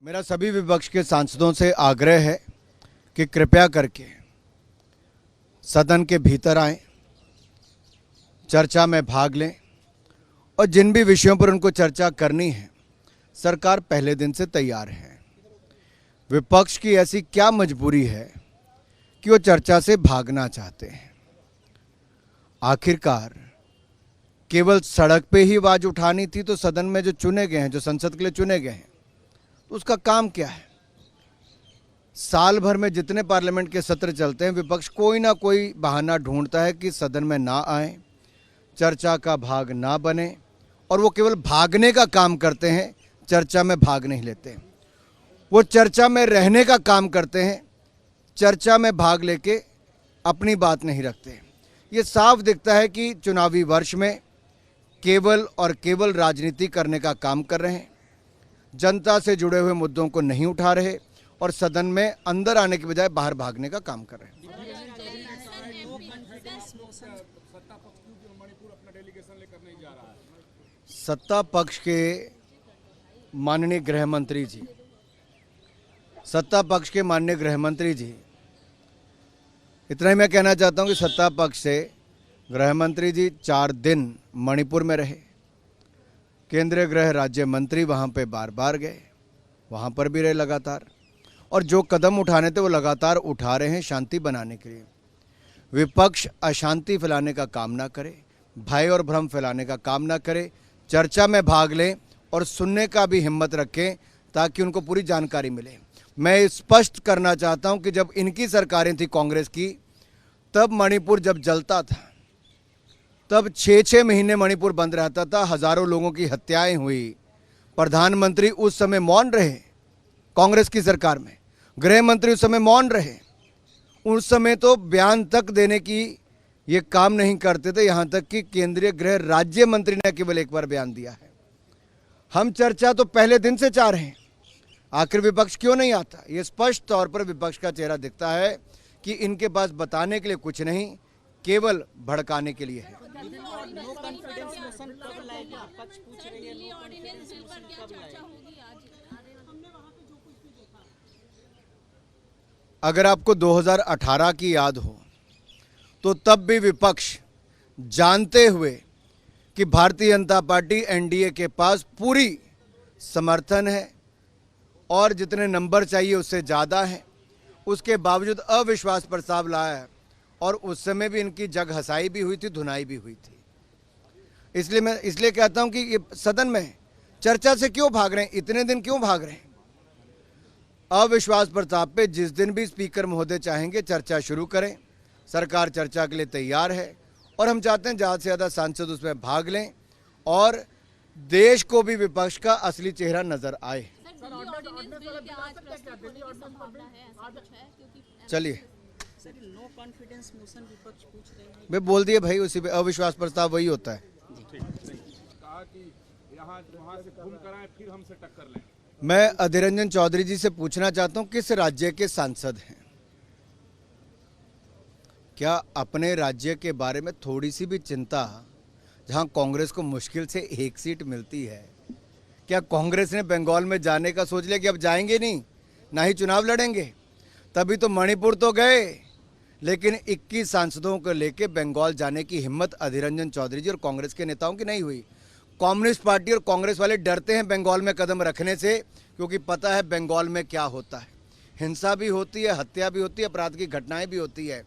मेरा सभी विपक्ष के सांसदों से आग्रह है कि कृपया करके सदन के भीतर आएं, चर्चा में भाग लें और जिन भी विषयों पर उनको चर्चा करनी है, सरकार पहले दिन से तैयार है। विपक्ष की ऐसी क्या मजबूरी है कि वो चर्चा से भागना चाहते हैं? आखिरकार केवल सड़क पे ही आवाज उठानी थी तो सदन में जो चुने गए हैं, जो संसद के लिए चुने गए हैं, तो उसका काम क्या है? साल भर में जितने पार्लियामेंट के सत्र चलते हैं, विपक्ष कोई ना कोई बहाना ढूंढता है कि सदन में ना आए, चर्चा का भाग ना बने, और वो केवल भागने का काम करते हैं, चर्चा में भाग नहीं लेते। वो चर्चा में रहने का काम करते हैं, चर्चा में भाग लेके अपनी बात नहीं रखते। ये साफ दिखता है कि चुनावी वर्ष में केवल और केवल राजनीति करने का काम कर रहे हैं, जनता से जुड़े हुए मुद्दों को नहीं उठा रहे और सदन में अंदर आने के बजाय बाहर भागने का काम कर रहे हैं। सत्ता पक्ष के माननीय गृह मंत्री जी, इतना ही मैं कहना चाहता हूं कि सत्ता पक्ष से गृह मंत्री जी 4 दिन मणिपुर में रहे, केंद्रीय गृह राज्य मंत्री वहां पे बार बार गए, वहां पर भी रहे लगातार, और जो कदम उठाने थे वो लगातार उठा रहे हैं शांति बनाने के लिए। विपक्ष अशांति फैलाने का काम ना करे, भय और भ्रम फैलाने का काम ना करे, चर्चा में भाग लें और सुनने का भी हिम्मत रखें ताकि उनको पूरी जानकारी मिले। मैं स्पष्ट करना चाहता हूं कि जब इनकी सरकारें थी कांग्रेस की, तब मणिपुर जब जलता था, तब 6-6 महीने मणिपुर बंद रहता था, हजारों लोगों की हत्याएं हुई। प्रधानमंत्री उस समय मौन रहे, कांग्रेस की सरकार में गृह मंत्री उस समय मौन रहे। उस समय तो बयान तक देने की ये काम नहीं करते थे, यहां तक कि केंद्रीय गृह राज्य मंत्री ने केवल एक बार बयान दिया है। हम चर्चा तो पहले दिन से चाह रहे हैं, आखिर विपक्ष क्यों नहीं आता? ये स्पष्ट तौर पर विपक्ष का चेहरा दिखता है कि इनके पास बताने के लिए कुछ नहीं, केवल भड़काने के लिए है। अगर आपको 2018 की याद हो तो तब भी विपक्ष जानते हुए कि भारतीय जनता पार्टी एनडीए के पास पूरी समर्थन है और जितने नंबर चाहिए उससे ज़्यादा है, उसके बावजूद अविश्वास प्रस्ताव लाया है, और उस समय भी इनकी जग हंसाई भी हुई थी, धुनाई भी हुई थी। इसलिए मैं कहता हूं कि ये सदन में चर्चा से क्यों भाग रहे हैं, इतने दिन क्यों भाग रहे हैं? अविश्वास प्रस्ताव पे जिस दिन भी स्पीकर महोदय चाहेंगे चर्चा शुरू करें, सरकार चर्चा के लिए तैयार है और हम चाहते हैं ज़्यादा से ज़्यादा सांसद उसमें भाग लें और देश को भी विपक्ष का असली चेहरा नजर आए। चलिए मैं बोल दिए भाई, उसी पे अविश्वास प्रस्ताव वही होता है। कहा कि यहाँ वहाँ से घूम कर आए, फिर हमसे टक्कर लें। मैं अधीर रंजन चौधरी जी से पूछना चाहता हूं, किस राज्य के सांसद हैं? क्या अपने राज्य के बारे में थोड़ी सी भी चिंता, जहां कांग्रेस को मुश्किल से 1 सीट मिलती है? क्या कांग्रेस ने बंगाल में जाने का सोच लिया कि अब जाएंगे नहीं, ना ही चुनाव लड़ेंगे? तभी तो मणिपुर तो गए, लेकिन 21 सांसदों को लेके बंगाल जाने की हिम्मत अधीर रंजन चौधरी जी और कांग्रेस के नेताओं की नहीं हुई। कम्युनिस्ट पार्टी और कांग्रेस वाले डरते हैं बंगाल में कदम रखने से, क्योंकि पता है बंगाल में क्या होता है, हिंसा भी होती है, हत्या भी होती है, अपराध की घटनाएं भी होती है।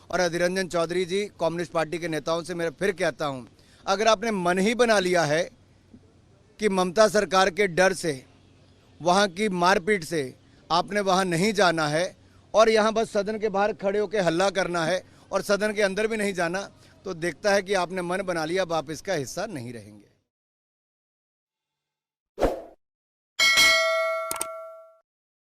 और अधीर रंजन चौधरी जी, कम्युनिस्ट पार्टी के नेताओं से मैं फिर कहता हूं, अगर आपने मन ही बना लिया है कि ममता सरकार के डर से, वहां की मारपीट से आपने वहां नहीं जाना है और यहां बस सदन के बाहर खड़े होकर हल्ला करना है और सदन के अंदर भी नहीं जाना, तो दिखता है कि आपने मन बना लिया, अब आप इसका हिस्सा नहीं रहेंगे।